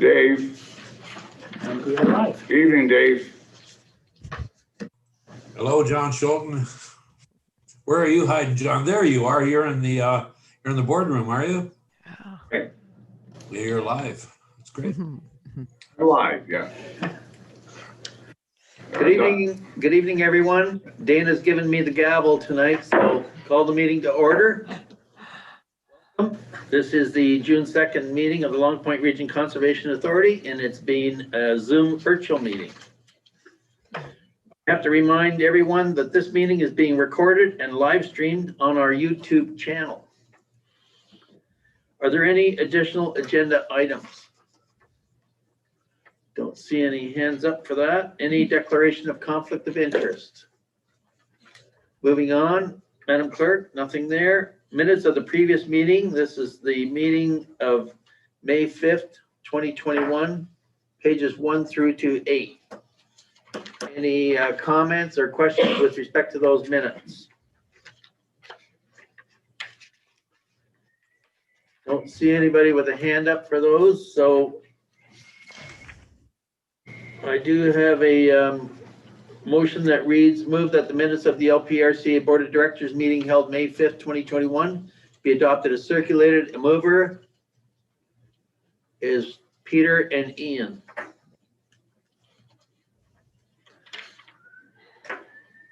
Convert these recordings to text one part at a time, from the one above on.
Dave. And we are live. Evening, Dave. Hello, John Schulten. Where are you hiding, John? There you are. You're in the boardroom, are you? Okay. Yeah, you're live. That's great. We're live, yeah. Good evening, everyone. Dana's given me the gavel tonight, so call the meeting to order. This is the June 2nd meeting of the Long Point Region Conservation Authority, and it's being a Zoom virtual meeting. I have to remind everyone that this meeting is being recorded and live streamed on our YouTube channel. Are there any additional agenda items? Don't see any hands up for that. Any declaration of conflict of interest? Moving on, Madam Clerk, nothing there. Minutes of the previous meeting. This is the meeting of May 5th, 2021, pages 1 through to 8. Any comments or questions with respect to those minutes? Don't see anybody with a hand up for those, so I do have a motion that reads, move that the minutes of the LPRCA Board of Directors meeting held May 5th, 2021 be adopted as circulated. A mover is Peter and Ian.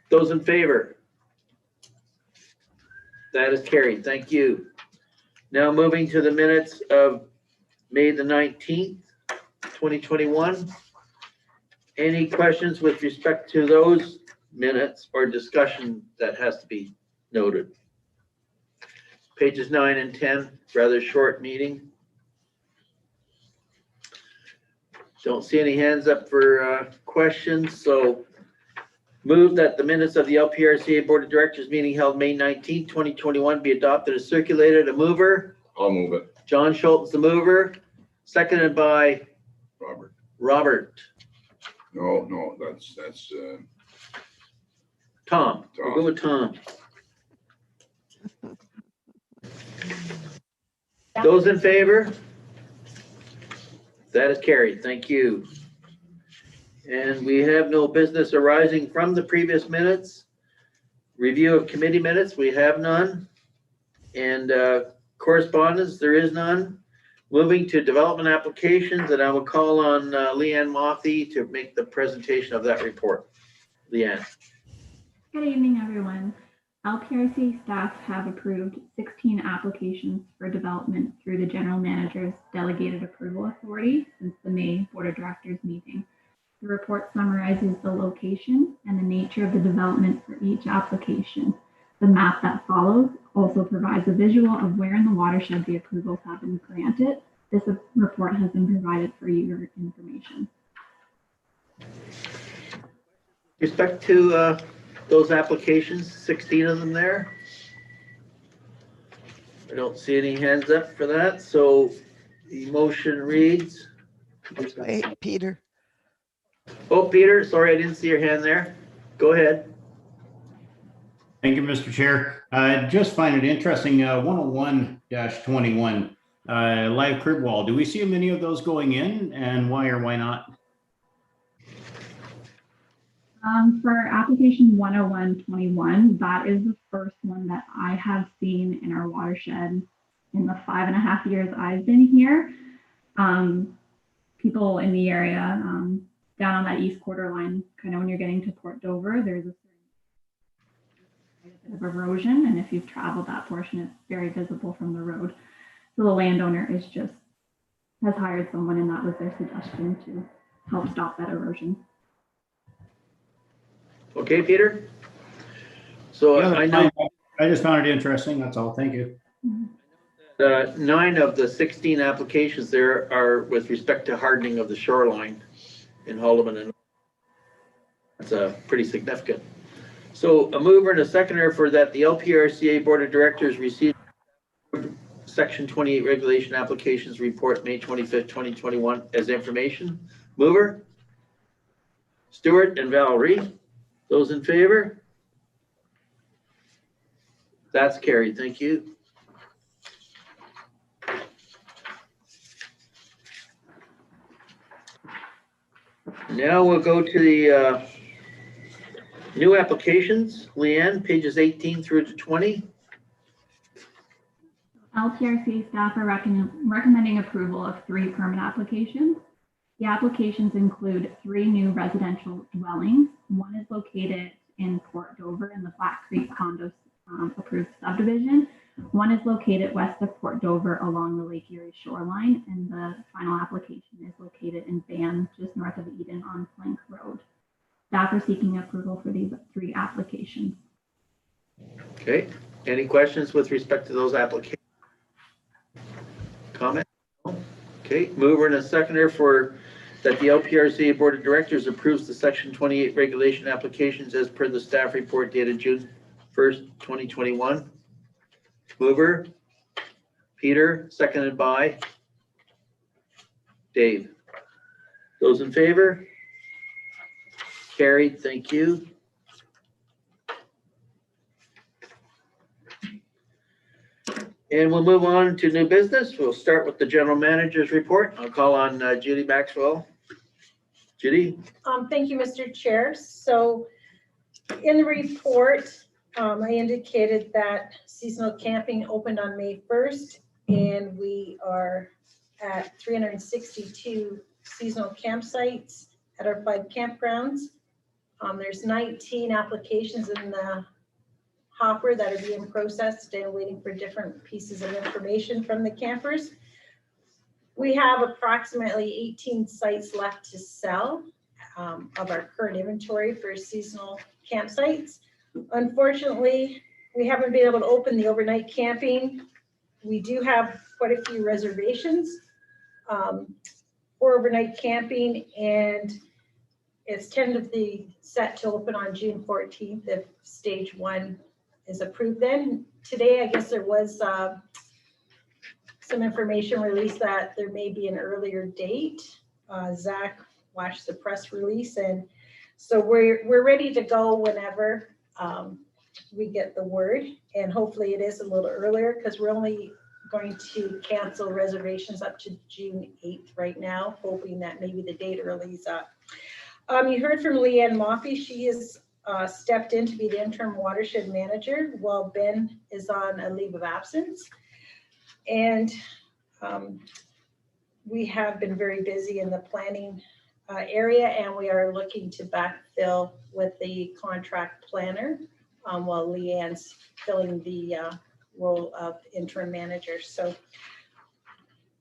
Those in favor? That is carried. Thank you. Now moving to the minutes of May the 19th, 2021. Any questions with respect to those minutes or discussion that has to be noted? Pages 9 and 10, rather short meeting. Don't see any hands up for questions, so move that the minutes of the LPRCA Board of Directors meeting held May 19th, 2021 be adopted as circulated. A mover? I'll move it. John Schultz, the mover, seconded by Robert. Robert. No, that's Tom. We'll go with Tom. Those in favor? That is carried. Thank you. And we have no business arising from the previous minutes. Review of committee minutes, we have none. And correspondence, there is none. Moving to development applications, and I will call on Leanne Mothy to make the presentation of that report. Leanne. Good evening, everyone. LPRCA staff have approved 16 applications for development through the General Manager's Delegated Approval Authority since the May Board of Directors meeting. The report summarizes the location and the nature of the development for each application. The map that follows also provides a visual of where in the watershed the approvals have been granted. This report has been provided for your information. Respect to those applications, 16 of them there. I don't see any hands up for that, so the motion reads. Wait, Peter. Oh, Peter, sorry, I didn't see your hand there. Go ahead. Thank you, Mr. Chair. Just find it interesting, 101-21, live crib wall. Do we see many of those going in, and why or why not? For application 101-21, that is the first one that I have seen in our watershed in the 5.5 years I've been here. People in the area down on that east quarter line, kind of when you're getting to Port Dover, there's a bit of erosion, and if you've traveled that portion, it's very visible from the road. So the landowner has hired someone, and that was their suggestion to help stop that erosion. Okay, Peter. So Yeah, I know I just found it interesting. That's all. Thank you. 9 of the 16 applications there are with respect to hardening of the shoreline in Haldeman, and that's pretty significant. So a mover and a seconder for that the LPRCA Board of Directors received Section 28 regulation applications report May 25th, 2021 as information. Mover? Stewart and Valerie. Those in favor? That's carried. Thank you. Now we'll go to the new applications. Leanne, pages 18 through to 20. LPRCA staff are recommending approval of 3 permit applications. The applications include 3 new residential dwellings. One is located in Port Dover in the Flat Creek Condos approved subdivision. One is located west of Port Dover along the Lake Erie shoreline, and the final application is located in Van, just north of Eden on Plank Road. Staff are seeking approval for these 3 applications. Okay, any questions with respect to those applications? Comment? Okay, mover and a seconder for that the LPRCA Board of Directors approves the Section 28 regulation applications as per the staff report dated June 1st, 2021. Mover, Peter, seconded by Dave. Those in favor? Carried, thank you. And we'll move on to new business. We'll start with the general manager's report. I'll call on Judy Maxwell. Judy? Thank you, Mr. Chair. So in the report, I indicated that seasonal camping opened on May 1st, and we are at 362 seasonal campsites at our 5 campgrounds. There's 19 applications in the hopper that are being processed and waiting for different pieces of information from the campers. We have approximately 18 sites left to sell of our current inventory for seasonal campsites. Unfortunately, we haven't been able to open the overnight camping. We do have quite a few reservations for overnight camping, and it's tentatively set to open on June 14th if stage 1 is approved. Then today, I guess there was some information released that there may be an earlier date. Zach watched the press release, and so we're ready to go whenever we get the word, and hopefully it is a little earlier because we're only going to cancel reservations up to June 8th right now, hoping that maybe the date earlies up. You heard from Leanne Moffey. She is stepped in to be the interim watershed manager while Ben is on a leave of absence. And we have been very busy in the planning area, and we are looking to backfill with the contract planner while Leanne's filling the role of interim manager. So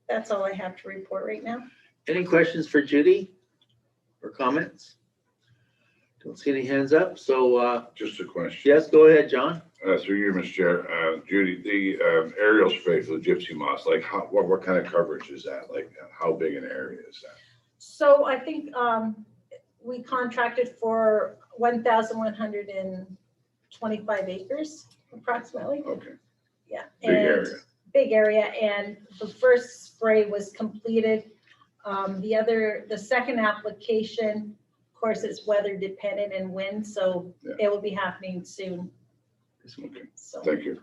that's all I have to report right now. Any questions for Judy or comments? Don't see any hands up, so Just a question. yes, go ahead, John. Through you, Mr. Chair. Judy, the aerial spray for the gypsy moths, like what kind of coverage is that? Like how big an area is that? So I think we contracted for 1,125 acres approximately. Okay, Yeah. big area. Big area, and the first spray was completed. The second application, of course, it's weather dependent and wind, so Yeah. it will be happening soon. Okay, So thank you.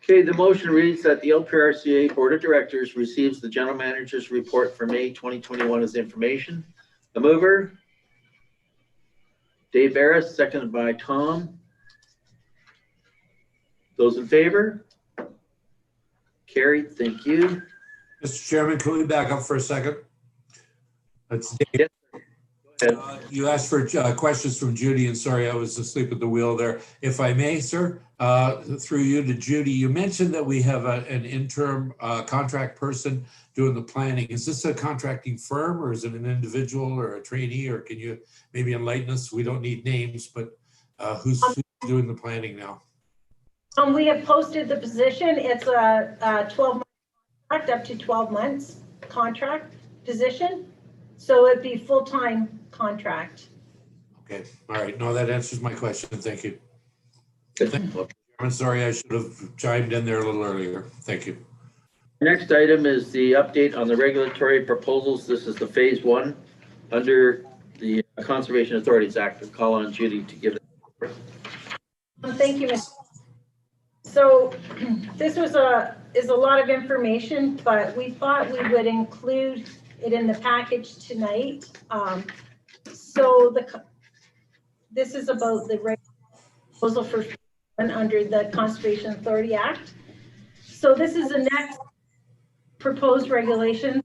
Okay, the motion reads that the LPRCA Board of Directors receives the general manager's report for May 2021 as information. The mover, Dave Barris, seconded by Tom. Those in favor? Carried, thank you. Mr. Chairman, can we back up for a second? That's Dave. Yes. Go ahead. You asked for questions from Judy, and sorry, I was asleep at the wheel there. If I may, sir, through you to Judy, you mentioned that we have an interim contract person doing the planning. Is this a contracting firm, or is it an individual or a trainee, or can you maybe enlighten us? We don't need names, but who's doing the planning now? we have posted the position. It's a 12-month contract, up to 12 months contract position. So it'd be full-time contract. Okay, all right. No, that answers my question. Thank you. Good. I'm sorry, I should have chimed in there a little earlier. Thank you. Next item is the update on the regulatory proposals. This is the phase 1 under the Conservation Authorities Act. I'll call on Judy to give it. Thank you, Ms. So this is a lot of information, but we thought we would include it in the package tonight. So this is about the proposal for under the Conservation Authority Act. So this is the next proposed regulation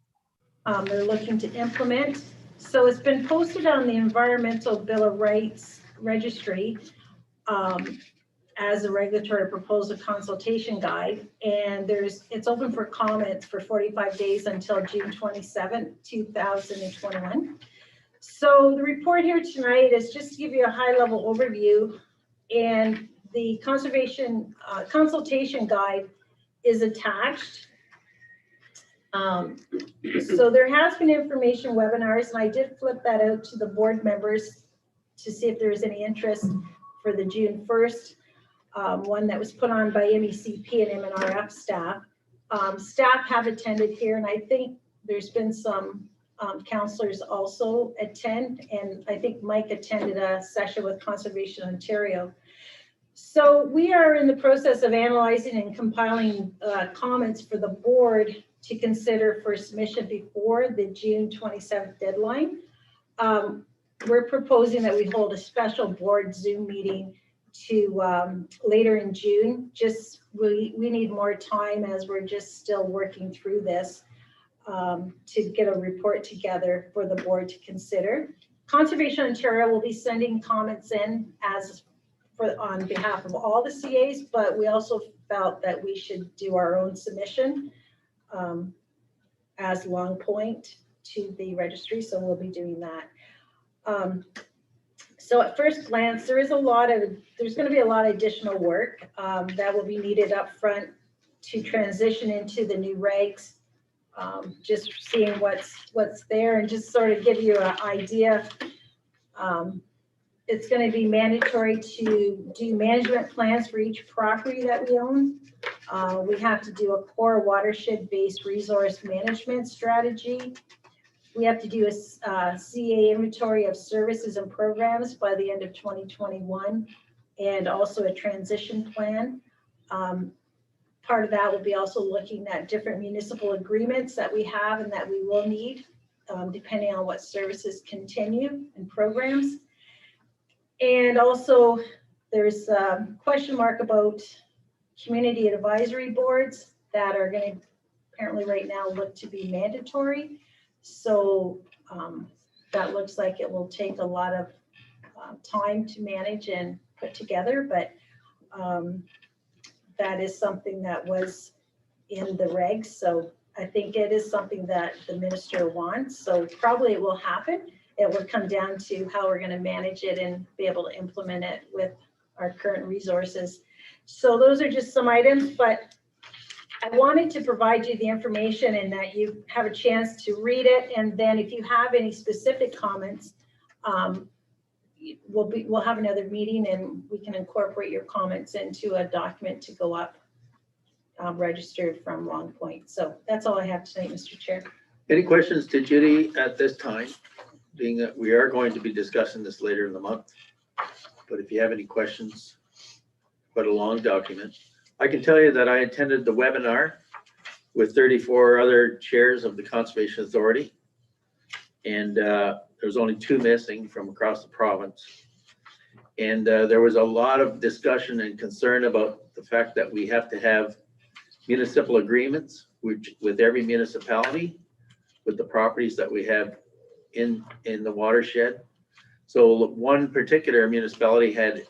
they're looking to implement. So it's been posted on the Environmental Bill of Rights Registry as a regulatory proposal consultation guide, and it's open for comments for 45 days until June 27th, 2021. So the report here tonight is just to give you a high-level overview, and the conservation consultation guide is attached. So there has been information webinars, and I did flip that out to the board members to see if there was any interest for the June 1st one that was put on by MECP and MNRF staff. Staff have attended here, and I think there's been some counselors also attend, and I think Mike attended a session with Conservation Ontario. So we are in the process of analyzing and compiling comments for the board to consider for submission before the June 27th deadline. We're proposing that we hold a special board Zoom meeting to later in June. Just we need more time as we're just still working through this to get a report together for the board to consider. Conservation Ontario will be sending comments in on behalf of all the CAs, but we also felt that we should do our own submission as Long Point to the registry, so we'll be doing that. So at first glance, there's going to be a lot of additional work that will be needed up front to transition into the new regs. Just seeing what's there and just sort of give you an idea. It's going to be mandatory to do management plans for each property that we own. We have to do a core watershed-based resource management strategy. We have to do a CA inventory of services and programs by the end of 2021, and also a transition plan. Part of that will be also looking at different municipal agreements that we have and that we will need, depending on what services continue and programs. And also there's a question mark about community advisory boards that are going to apparently right now look to be mandatory. So that looks like it will take a lot of time to manage and put together, but that is something that was in the regs. So I think it is something that the minister wants. So probably it will happen. It will come down to how we're going to manage it and be able to implement it with our current resources. So those are just some items, but I wanted to provide you the information and that you have a chance to read it. And then if you have any specific comments, we'll have another meeting and we can incorporate your comments into a document to go up registered from Long Point. So that's all I have tonight, Mr. Chair. Any questions to Judy at this time, being that we are going to be discussing this later in the month? But if you have any questions, quite a long document. I can tell you that I attended the webinar with 34 other chairs of the Conservation Authority, and there was only 2 missing from across the province. And there was a lot of discussion and concern about the fact that we have to have municipal agreements with every municipality with the properties that we have in the watershed. So one particular municipality had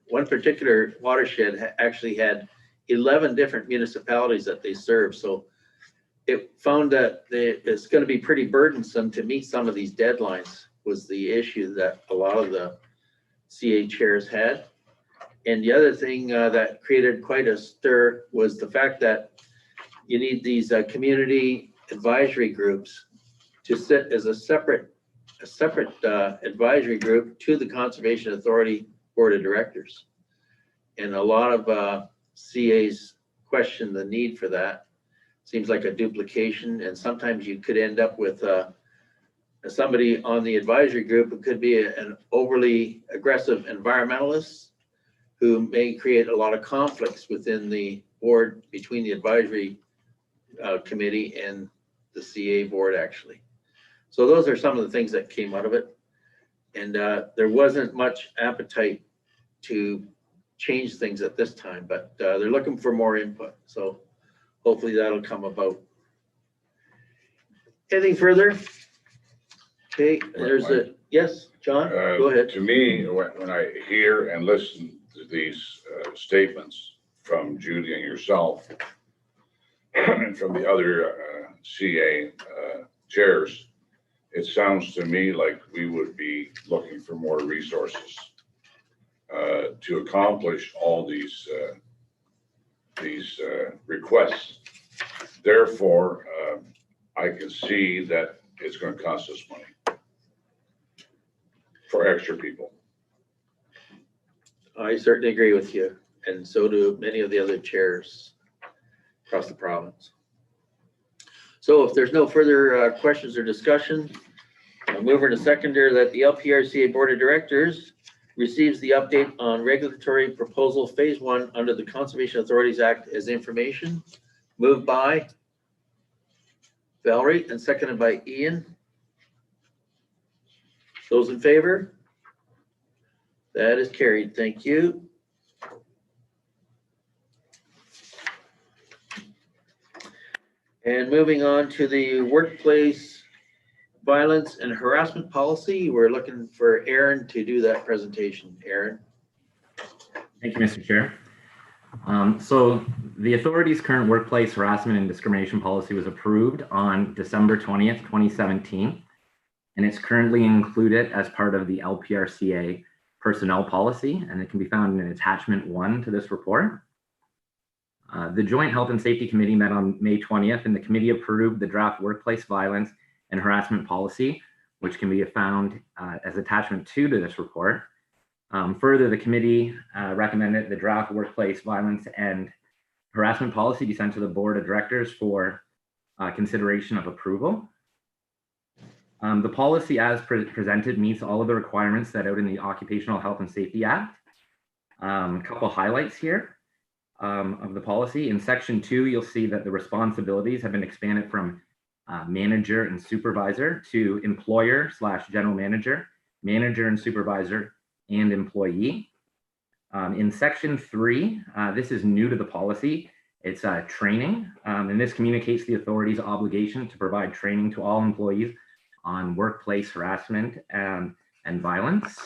one particular watershed actually had 11 different municipalities that they serve. So it found that it's going to be pretty burdensome to meet some of these deadlines was the issue that a lot of the CA chairs had. And the other thing that created quite a stir was the fact that you need these community advisory groups to sit as a separate advisory group to the Conservation Authority Board of Directors. And a lot of CAs question the need for that. Seems like a duplication, and sometimes you could end up with somebody on the advisory group who could be an overly aggressive environmentalist who may create a lot of conflicts within the board between the advisory committee and the CA board actually. So those are some of the things that came out of it. And there wasn't much appetite to change things at this time, but they're looking for more input. So hopefully that'll come about. Anything further? Okay, there's a, yes, John, go ahead. To me, when I hear and listen to these statements from Judy and yourself and from the other CA chairs, it sounds to me like we would be looking for more resources to accomplish all these requests. Therefore, I can see that it's going to cost us money for extra people. I certainly agree with you, and so do many of the other chairs across the province. So if there's no further questions or discussion, I'll move to seconder that the LPRCA Board of Directors receives the update on regulatory proposal phase 1 under the Conservation Authorities Act as information. Moved by Valerie and seconded by Ian. Those in favor? That is carried. Thank you. And moving on to the workplace violence and harassment policy, we're looking for Aaron to do that presentation. Aaron. Thank you, Mr. Chair. So the authority's current workplace harassment and discrimination policy was approved on December 20th, 2017, and it's currently included as part of the LPRCA personnel policy, and it can be found in attachment 1 to this report. The Joint Health and Safety Committee met on May 20th, and the committee approved the draft workplace violence and harassment policy, which can be found as attachment 2 to this report. Further, the committee recommended the draft workplace violence and harassment policy be sent to the board of directors for consideration of approval. The policy as presented meets all of the requirements set out in the Occupational Health and Safety Act. A couple highlights here of the policy. In section 2, you'll see that the responsibilities have been expanded from manager and supervisor to employer/general manager, manager and supervisor, and employee. In section 3, this is new to the policy. It's training, and this communicates the authority's obligation to provide training to all employees on workplace harassment and violence.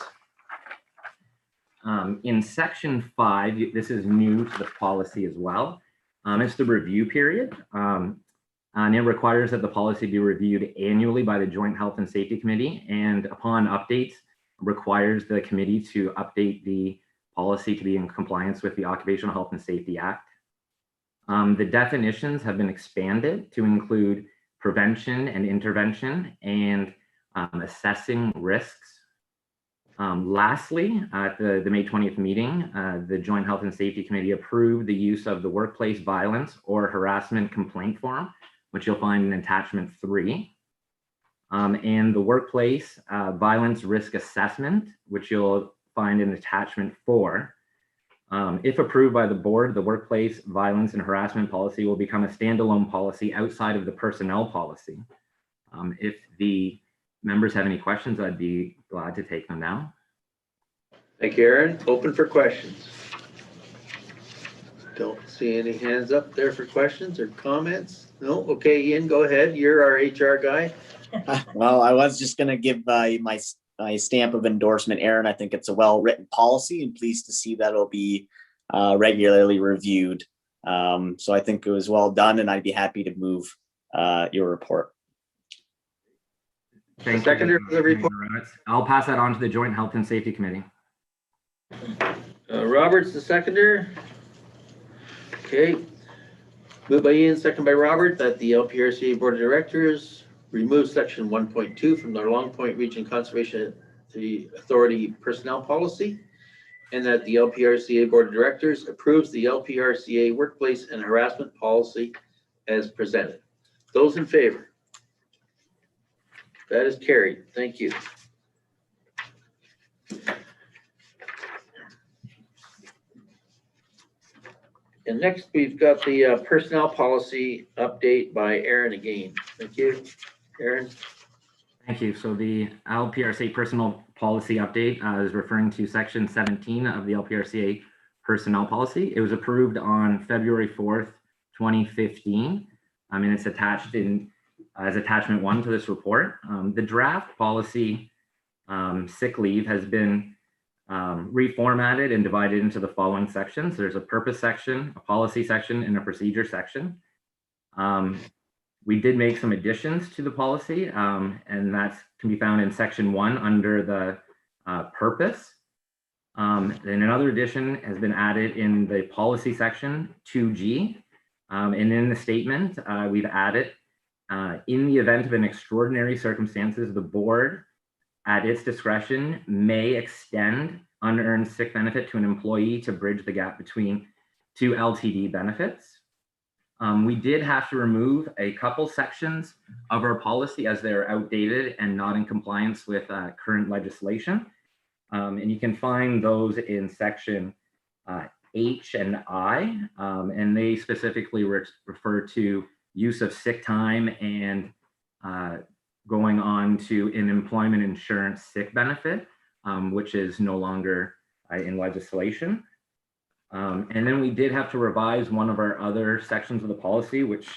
In section 5, this is new to the policy as well. It's the review period, and it requires that the policy be reviewed annually by the Joint Health and Safety Committee, and upon updates, requires the committee to update the policy to be in compliance with the Occupational Health and Safety Act. The definitions have been expanded to include prevention and intervention and assessing risks. Lastly, at the May 20th meeting, the Joint Health and Safety Committee approved the use of the workplace violence or harassment complaint form, which you'll find in attachment 3. And the workplace violence risk assessment, which you'll find in attachment 4. If approved by the board, the workplace violence and harassment policy will become a standalone policy outside of the personnel policy. If the members have any questions, I'd be glad to take them now. Thank you, Aaron. Open for questions. Don't see any hands up there for questions or comments. No? Okay, Ian, go ahead. You're our HR guy. Well, I was just going to give my stamp of endorsement, Aaron. I think it's a well-written policy and pleased to see that it'll be regularly reviewed. So I think it was well done, and I'd be happy to move your report. Thank Seconder for the report. I'll pass that on to the Joint Health and Safety Committee. Robert's the seconder. Okay. Moved by Ian, second by Robert, that the LPRCA Board of Directors remove section 1.2 from their Long Point Region Conservation Authority personnel policy, and that the LPRCA Board of Directors approves the LPRCA workplace and harassment policy as presented. Those in favor? That is carried. Thank you. And next, we've got the personnel policy update by Aaron again. Thank you, Aaron. Thank you. So the LPRCA personal policy update is referring to section 17 of the LPRCA personnel policy. It was approved on February 4th, 2015. And it's attached in as attachment 1 to this report. The draft policy sick leave has been reformatted and divided into the following sections. There's a purpose section, a policy section, and a procedure section. We did make some additions to the policy, and that can be found in section 1 under the purpose. Then another addition has been added in the policy section 2G. And in the statement, we've added, in the event of an extraordinary circumstances, the board at its discretion may extend unearned sick benefit to an employee to bridge the gap between two LTD benefits. We did have to remove a couple sections of our policy as they're outdated and not in compliance with current legislation. And you can find those in section H and I, and they specifically refer to use of sick time and going on to an employment insurance sick benefit, which is no longer in legislation. And then we did have to revise one of our other sections of the policy, which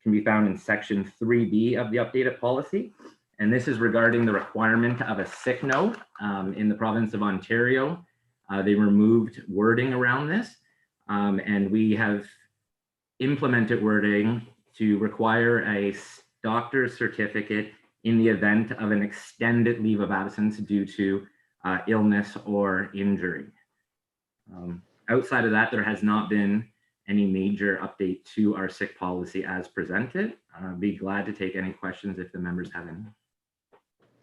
can be found in section 3B of the updated policy. And this is regarding the requirement of a sick note in the province of Ontario. They removed wording around this, and we have implemented wording to require a doctor's certificate in the event of an extended leave of absence due to illness or injury. Outside of that, there has not been any major update to our sick policy as presented. I'd be glad to take any questions if the members have any.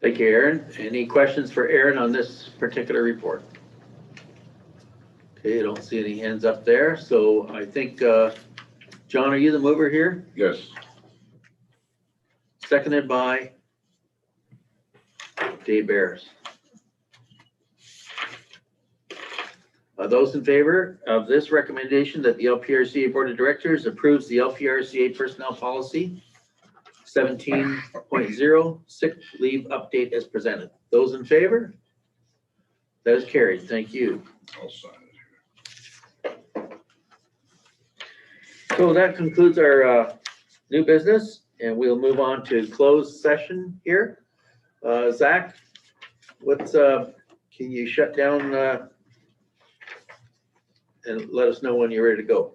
Thank you, Aaron. Any questions for Aaron on this particular report? Okay, I don't see any hands up there. So I think, John, are you the mover here? Yes. Seconded by Dave Bears. Those in favor of this recommendation that the LPRCA Board of Directors approves the LPRCA personnel policy 17.0 sick leave update as presented. Those in favor? That is carried. Thank you. I'll sign it here. So that concludes our new business, and we'll move on to closed session here. Zach, what's can you shut down and let us know when you're ready to go?